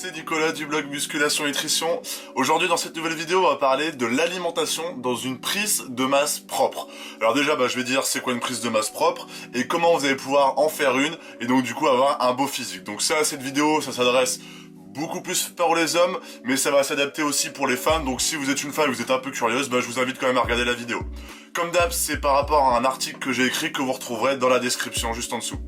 c'est Nicolas du blog Musculation Nutrition. Aujourd'hui dans cette nouvelle vidéo on va parler de l'alimentation dans une prise de masse propre. Alors déjà je vais dire c'est quoi une prise de masse propre et comment vous allez pouvoir en faire une et donc du coup avoir un beau physique. Donc cette vidéo ça s'adresse beaucoup plus pour les hommes, mais ça va s'adapter aussi pour les femmes, donc si vous êtes une femme et vous êtes un peu curieuse, je vous invite quand même à regarder la vidéo. Comme d'hab, c'est par rapport à un article que j'ai écrit que vous retrouverez dans la description juste en dessous.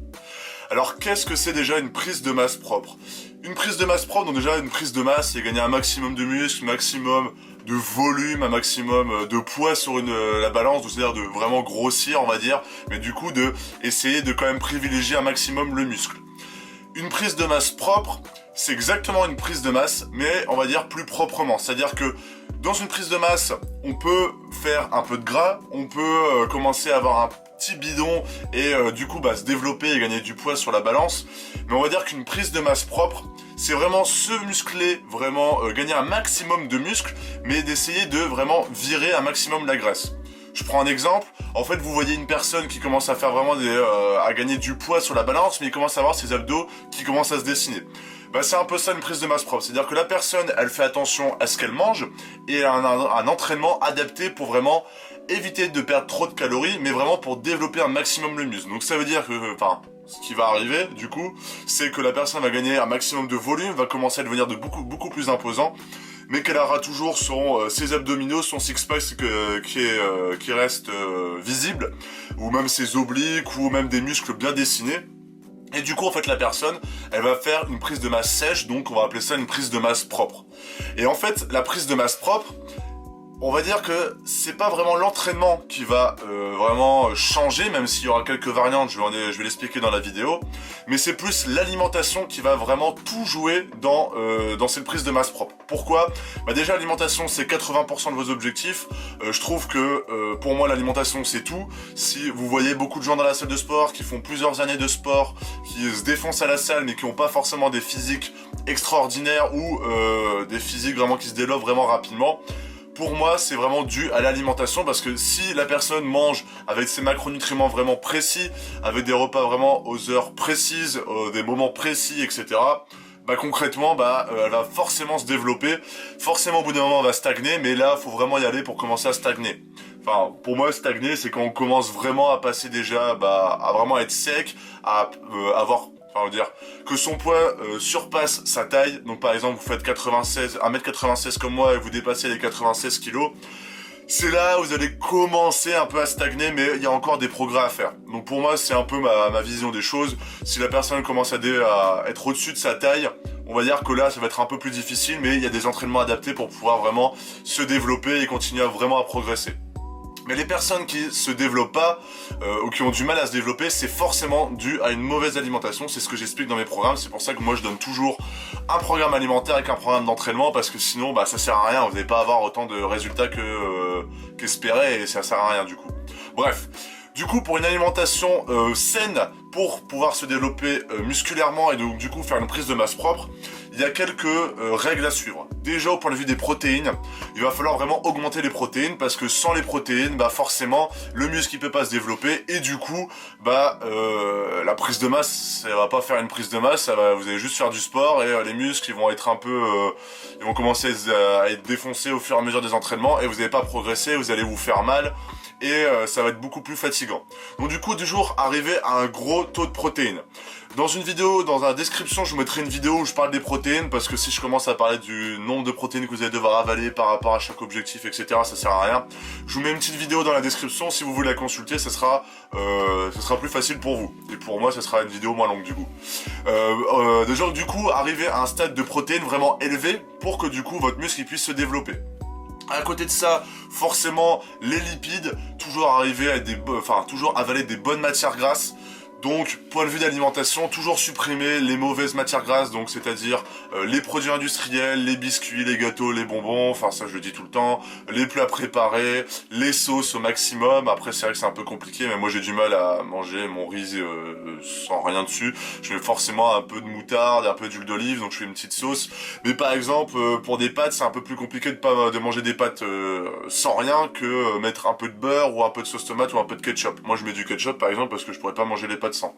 Alors qu'est-ce que c'est déjà une prise de masse propre? Une prise de masse propre, donc déjà une prise de masse, c'est gagner un maximum de muscle, maximum de volume, un maximum de poids sur la balance, c'est-à-dire de vraiment grossir on va dire, mais du coup de essayer de quand même privilégier un maximum le muscle. Une prise de masse propre, c'est exactement une prise de masse, mais on va dire plus proprement. C'est-à-dire que dans une prise de masse, on peut faire un peu de gras, on peut commencer à avoir un petit bidon et du coup se développer et gagner du poids sur la balance. Mais on va dire qu'une prise de masse propre, c'est vraiment se muscler, vraiment gagner un maximum de muscles, mais d'essayer de vraiment virer un maximum la graisse. Je prends un exemple, en fait vous voyez une personne qui commence à faire vraiment à gagner du poids sur la balance, mais il commence à avoir ses abdos qui commencent à se dessiner. C'est un peu ça une prise de masse propre, c'est-à-dire que la personne elle fait attention à ce qu'elle mange et a un entraînement adapté pour vraiment éviter de perdre trop de calories, mais vraiment pour développer un maximum le muscle. Donc ça veut dire que, ce qui va arriver du coup, c'est que la personne va gagner un maximum de volume, va commencer à devenir beaucoup plus imposant, mais qu'elle aura toujours ses abdominaux, son six-pack qui reste visible, ou même ses obliques, ou même des muscles bien dessinés. Et du coup, en fait, la personne, elle va faire une prise de masse sèche, donc on va appeler ça une prise de masse propre. Et en fait, la prise de masse propre, on va dire que c'est pas vraiment l'entraînement qui va vraiment changer, même s'il y aura quelques variantes, je vais l'expliquer dans la vidéo, mais c'est plus l'alimentation qui va vraiment tout jouer dans cette prise de masse propre. Pourquoi? Déjà l'alimentation c'est 80% de vos objectifs, je trouve que pour moi l'alimentation c'est tout. Si vous voyez beaucoup de gens dans la salle de sport qui font plusieurs années de sport, qui se défoncent à la salle mais qui n'ont pas forcément des physiques extraordinaires ou des physiques vraiment qui se développent vraiment rapidement, pour moi, c'est vraiment dû à l'alimentation parce que si la personne mange avec ses macronutriments vraiment précis, avec des repas vraiment aux heures précises, des moments précis, etc., concrètement, elle va forcément se développer. Forcément, au bout d'un moment, elle va stagner, mais là, il faut vraiment y aller pour commencer à stagner. Enfin, pour moi, stagner, c'est quand on commence vraiment à passer déjà, à vraiment être sec, à avoir... on va dire que son poids surpasse sa taille. Donc par exemple vous faites 1m96 comme moi et vous dépassez les 96 kg. C'est là où vous allez commencer un peu à stagner, mais il y a encore des progrès à faire. Donc pour moi c'est un peu ma vision des choses. Si la personne commence à être au-dessus de sa taille, on va dire que là ça va être un peu plus difficile, mais il y a des entraînements adaptés pour pouvoir vraiment se développer et continuer vraiment à progresser. Mais les personnes qui se développent pas ou qui ont du mal à se développer, c'est forcément dû à une mauvaise alimentation. C'est ce que j'explique dans mes programmes. C'est pour ça que moi je donne toujours un programme alimentaire avec un programme d'entraînement parce que sinon ça sert à rien. Vous n'allez pas avoir autant de résultats qu'espéré et ça sert à rien du coup. Bref. Du coup, pour une alimentation saine, pour pouvoir se développer musculairement et donc du coup faire une prise de masse propre, il y a quelques règles à suivre. Déjà au point de vue des protéines, il va falloir vraiment augmenter les protéines parce que sans les protéines, forcément le muscle il peut pas se développer et du coup la prise de masse, ça va pas faire une prise de masse, vous allez juste faire du sport et les muscles ils vont être ils vont commencer à être défoncés au fur et à mesure des entraînements et vous n'allez pas progresser, vous allez vous faire mal. Et ça va être beaucoup plus fatigant. Donc du coup, toujours arriver à un gros taux de protéines. Dans une vidéo, dans la description, je vous mettrai une vidéo où je parle des protéines, parce que si je commence à parler du nombre de protéines que vous allez devoir avaler par rapport à chaque objectif, etc., ça sert à rien. Je vous mets une petite vidéo dans la description, si vous voulez la consulter, ça sera plus facile pour vous. Et pour moi, ça sera une vidéo moins longue du coup. Déjà, du coup, arriver à un stade de protéines vraiment élevé, pour que du coup, votre muscle il puisse se développer. À côté de ça, forcément, les lipides, toujours arriver à toujours avaler des bonnes matières grasses. Donc, point de vue d'alimentation, toujours supprimer les mauvaises matières grasses, donc c'est-à-dire les produits industriels, les biscuits, les gâteaux, les bonbons, enfin ça je le dis tout le temps, les plats préparés, les sauces au maximum. Après c'est vrai que c'est un peu compliqué, mais moi j'ai du mal à manger mon riz sans rien dessus. Je mets forcément un peu de moutarde, un peu d'huile d'olive, donc je fais une petite sauce. Mais par exemple, pour des pâtes, c'est un peu plus compliqué de manger des pâtes sans rien que mettre un peu de beurre ou un peu de sauce tomate ou un peu de ketchup. Moi je mets du ketchup par exemple parce que je pourrais pas manger les pâtes sang.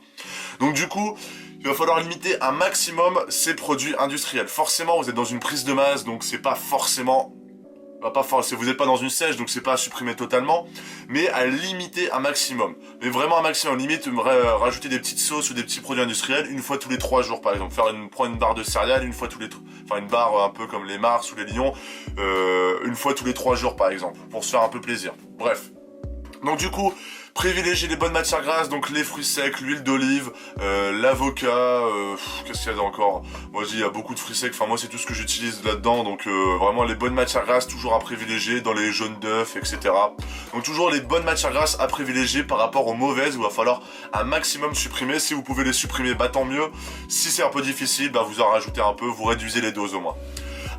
Donc du coup, il va falloir limiter un maximum ces produits industriels. Forcément, vous êtes dans une prise de masse, donc c'est pas forcément... vous n'êtes pas dans une sèche, donc c'est pas à supprimer totalement, mais à limiter un maximum. Mais vraiment un maximum, limite, rajouter des petites sauces ou des petits produits industriels une fois tous les 3 jours, par exemple. Prendre une barre de céréales une fois tous les... Enfin, une barre un peu comme les Mars ou les Lions, une fois tous les 3 jours, par exemple, pour se faire un peu plaisir. Bref. Donc du coup, privilégier les bonnes matières grasses, donc les fruits secs, l'huile d'olive, l'avocat, qu'est-ce qu'il y a encore? Moi je dis il y a beaucoup de fruits secs, enfin moi c'est tout ce que j'utilise là-dedans, donc vraiment les bonnes matières grasses toujours à privilégier dans les jaunes d'œufs, etc. Donc toujours les bonnes matières grasses à privilégier par rapport aux mauvaises, où il va falloir un maximum supprimer. Si vous pouvez les supprimer, bah tant mieux. Si c'est un peu difficile, bah vous en rajoutez un peu, vous réduisez les doses au moins.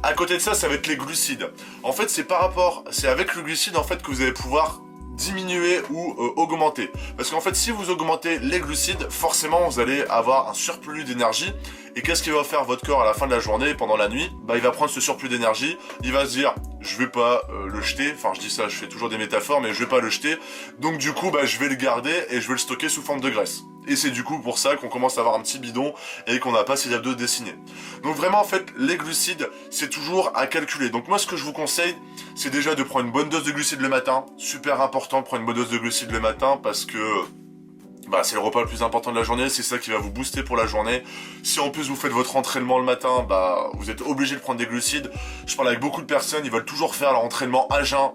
À côté de ça, ça va être les glucides. En fait, c'est avec le glucide en fait que vous allez pouvoir diminuer ou augmenter. Parce qu'en fait, si vous augmentez les glucides, forcément, vous allez avoir un surplus d'énergie. Et qu'est-ce qu'il va faire votre corps à la fin de la journée, pendant la nuit? Bah, il va prendre ce surplus d'énergie, il va se dire, je vais pas le jeter. Enfin, je dis ça, je fais toujours des métaphores, mais je vais pas le jeter. Donc, du coup, bah, je vais le garder et je vais le stocker sous forme de graisse. Et c'est du coup pour ça qu'on commence à avoir un petit bidon et qu'on n'a pas ces abdos dessinés. Donc vraiment en fait les glucides c'est toujours à calculer. Donc moi ce que je vous conseille c'est déjà de prendre une bonne dose de glucides le matin. Super important de prendre une bonne dose de glucides le matin parce que bah, c'est le repas le plus important de la journée, c'est ça qui va vous booster pour la journée. Si en plus vous faites votre entraînement le matin, bah vous êtes obligé de prendre des glucides. Je parle avec beaucoup de personnes, ils veulent toujours faire leur entraînement à jeun.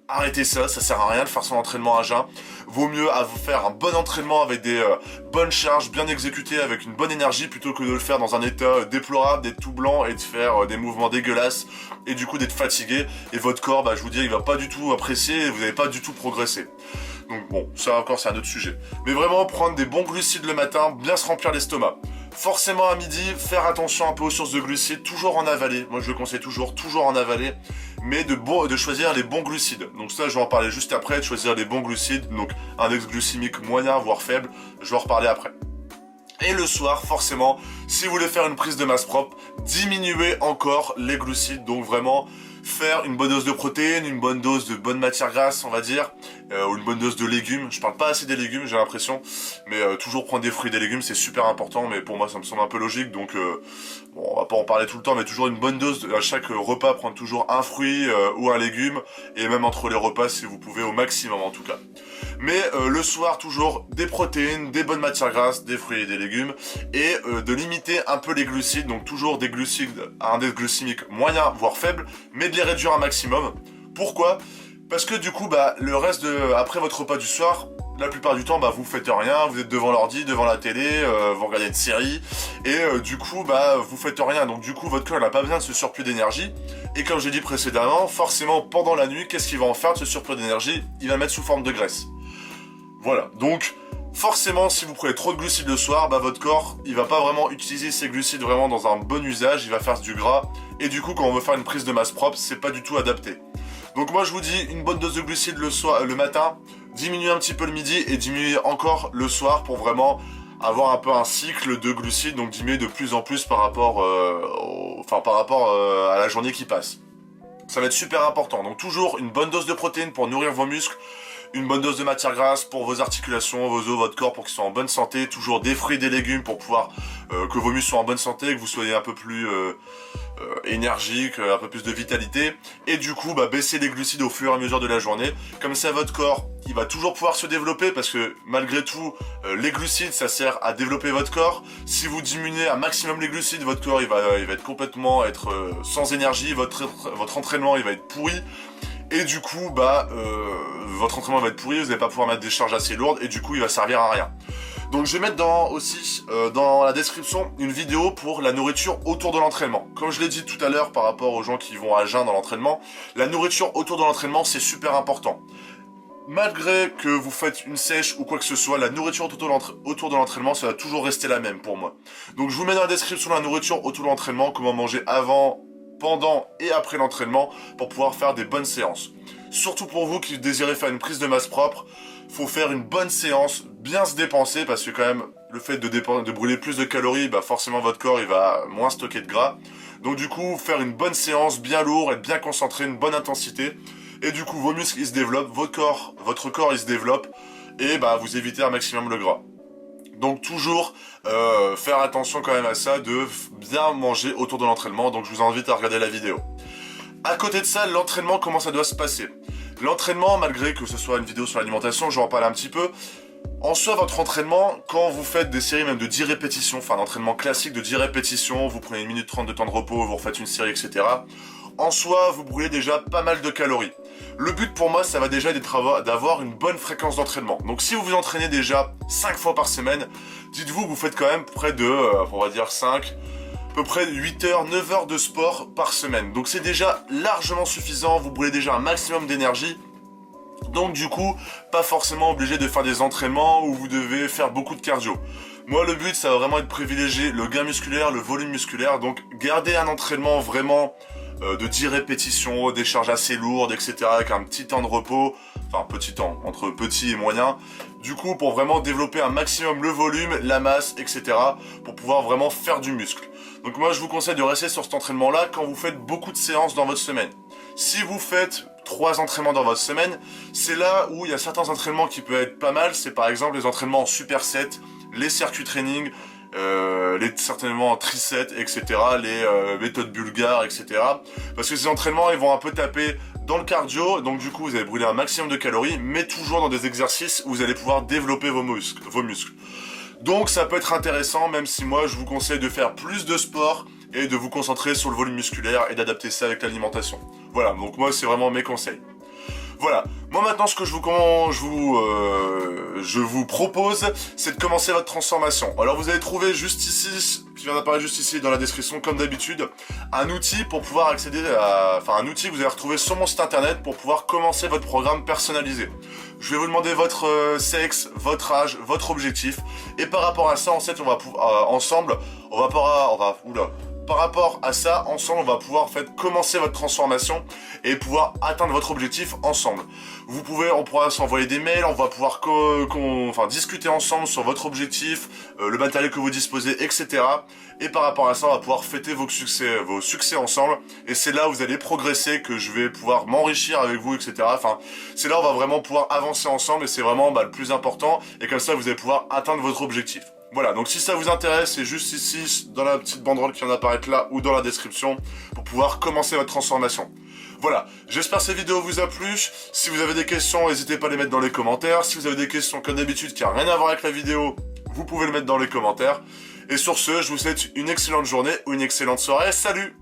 Arrêtez ça, ça sert à rien de faire son entraînement à jeun. Vaut mieux faire un bon entraînement avec des bonnes charges, bien exécutées, avec une bonne énergie, plutôt que de le faire dans un état déplorable, d'être tout blanc et de faire des mouvements dégueulasses, et du coup d'être fatigué. Et votre corps, bah, je vous dis, il va pas du tout apprécier, et vous n'allez pas du tout progresser. Donc bon, ça encore c'est un autre sujet. Mais vraiment prendre des bons glucides le matin, bien se remplir l'estomac. Forcément à midi, faire attention un peu aux sources de glucides, toujours en avaler. Moi je le conseille toujours en avaler. Mais de choisir les bons glucides. Donc ça je vais en parler juste après, de choisir les bons glucides. Donc index glycémique moyen voire faible, je vais en reparler après. Et le soir, forcément, si vous voulez faire une prise de masse propre, diminuez encore les glucides. Donc vraiment, faire une bonne dose de protéines, une bonne dose de bonne matière grasse, on va dire, ou une bonne dose de légumes. Je parle pas assez des légumes, j'ai l'impression, mais toujours prendre des fruits et des légumes, c'est super important, mais pour moi, ça me semble un peu logique, donc bon, on va pas en parler tout le temps, mais toujours une bonne dose, à chaque repas, prendre toujours un fruit ou un légume, et même entre les repas, si vous pouvez, au maximum en tout cas. Mais le soir, toujours des protéines, des bonnes matières grasses, des fruits et des légumes, et de limiter un peu les glucides, donc toujours des glucides à index glycémique moyen, voire faible, mais de les réduire un maximum. Pourquoi? Parce que du coup, bah, le reste après votre repas du soir, la plupart du temps, bah, vous faites rien, vous êtes devant l'ordi, devant la télé, vous regardez une série, et du coup, bah, vous faites rien. Donc du coup, votre corps n'a pas besoin de ce surplus d'énergie. Et comme j'ai dit précédemment, forcément, pendant la nuit, qu'est-ce qu'il va en faire de ce surplus d'énergie? Il va le mettre sous forme de graisse. Voilà, donc forcément si vous prenez trop de glucides le soir, bah votre corps il va pas vraiment utiliser ces glucides vraiment dans un bon usage, il va faire du gras, et du coup quand on veut faire une prise de masse propre, c'est pas du tout adapté. Donc moi je vous dis une bonne dose de glucides le matin, diminuer un petit peu le midi et diminuer encore le soir pour vraiment avoir un peu un cycle de glucides, donc diminuer de plus en plus par rapport, à la journée qui passe. Ça va être super important, donc toujours une bonne dose de protéines pour nourrir vos muscles, une bonne dose de matière grasse pour vos articulations, vos os, votre corps pour qu'ils soient en bonne santé, toujours des fruits et des légumes pour pouvoir que vos muscles soient en bonne santé, que vous soyez un peu plus énergique, un peu plus de vitalité, et du coup bah, baisser les glucides au fur et à mesure de la journée, comme ça votre corps il va toujours pouvoir se développer parce que malgré tout les glucides ça sert à développer votre corps. Si vous diminuez un maximum les glucides, votre corps il va être complètement sans énergie, votre entraînement il va être pourri. Et du coup, bah, votre entraînement va être pourri, vous n'allez pas pouvoir mettre des charges assez lourdes, et du coup, il va servir à rien. Donc, je vais mettre aussi dans la description une vidéo pour la nourriture autour de l'entraînement. Comme je l'ai dit tout à l'heure par rapport aux gens qui vont à jeun dans l'entraînement, la nourriture autour de l'entraînement, c'est super important. Malgré que vous faites une sèche ou quoi que ce soit, la nourriture autour de l'entraînement, ça va toujours rester la même pour moi. Donc, je vous mets dans la description la nourriture autour de l'entraînement, comment manger avant, pendant et après l'entraînement pour pouvoir faire des bonnes séances. Surtout pour vous qui désirez faire une prise de masse propre, faut faire une bonne séance, bien se dépenser parce que quand même le fait de brûler plus de calories, bah forcément votre corps il va moins stocker de gras. Donc du coup faire une bonne séance, bien lourd, être bien concentré, une bonne intensité, et du coup vos muscles ils se développent, votre corps il se développe, et bah vous évitez un maximum le gras. Donc toujours faire attention quand même à ça, de bien manger autour de l'entraînement. Donc je vous invite à regarder la vidéo. À côté de ça, l'entraînement, comment ça doit se passer? L'entraînement, malgré que ce soit une vidéo sur l'alimentation, je vais en parler un petit peu. En soi, votre entraînement, quand vous faites des séries même de 10 répétitions, enfin un entraînement classique de 10 répétitions, vous prenez 1 minute 30 de temps de repos, vous refaites une série, etc. En soi, vous brûlez déjà pas mal de calories. Le but pour moi, ça va déjà être d'avoir une bonne fréquence d'entraînement. Donc si vous vous entraînez déjà 5 fois par semaine, dites-vous que vous faites quand même près de, on va dire 5, à peu près 8 heures, 9 heures de sport par semaine. Donc c'est déjà largement suffisant, vous brûlez déjà un maximum d'énergie. Donc du coup, pas forcément obligé de faire des entraînements où vous devez faire beaucoup de cardio. Moi, le but, ça va vraiment être de privilégier le gain musculaire, le volume musculaire. Donc garder un entraînement vraiment de 10 répétitions, des charges assez lourdes, etc. avec un petit temps de repos, enfin petit temps, entre petit et moyen. Du coup, pour vraiment développer un maximum le volume, la masse, etc. pour pouvoir vraiment faire du muscle. Donc moi, je vous conseille de rester sur cet entraînement-là quand vous faites beaucoup de séances dans votre semaine. Si vous faites 3 entraînements dans votre semaine, c'est là où il y a certains entraînements qui peuvent être pas mal. C'est par exemple les entraînements en superset, les circuits training, certainement triceps, etc., les méthodes bulgares, etc. Parce que ces entraînements, ils vont un peu taper dans le cardio, donc du coup, vous allez brûler un maximum de calories, mais toujours dans des exercices où vous allez pouvoir développer vos muscles. Donc ça peut être intéressant, même si moi, je vous conseille de faire plus de sport et de vous concentrer sur le volume musculaire et d'adapter ça avec l'alimentation. Voilà, donc moi, c'est vraiment mes conseils. Voilà, moi maintenant ce que je vous propose, c'est de commencer votre transformation. Alors vous allez trouver juste ici, qui vient d'apparaître juste ici dans la description comme d'habitude, un outil pour pouvoir accéder à... Enfin un outil que vous allez retrouver sur mon site internet pour pouvoir commencer votre programme personnalisé. Je vais vous demander votre sexe, votre âge, votre objectif, et par rapport à ça, en fait, on va pouvoir, ensemble, par rapport à ça, ensemble, on va pouvoir en fait commencer votre transformation et pouvoir atteindre votre objectif ensemble. On pourra s'envoyer des mails, on va pouvoir discuter ensemble sur votre objectif, le matériel que vous disposez, etc. Et par rapport à ça, on va pouvoir fêter vos succès ensemble. Et c'est là où vous allez progresser, que je vais pouvoir m'enrichir avec vous, etc. Enfin, c'est là où on va vraiment pouvoir avancer ensemble et c'est vraiment le plus important. Et comme ça, vous allez pouvoir atteindre votre objectif. Voilà, donc si ça vous intéresse, c'est juste ici, dans la petite banderole qui vient d'apparaître là, ou dans la description, pour pouvoir commencer votre transformation. Voilà, j'espère que cette vidéo vous a plu. Si vous avez des questions, n'hésitez pas à les mettre dans les commentaires. Si vous avez des questions, comme d'habitude, qui n'ont rien à voir avec la vidéo, vous pouvez le mettre dans les commentaires. Et sur ce, je vous souhaite une excellente journée ou une excellente soirée. Salut!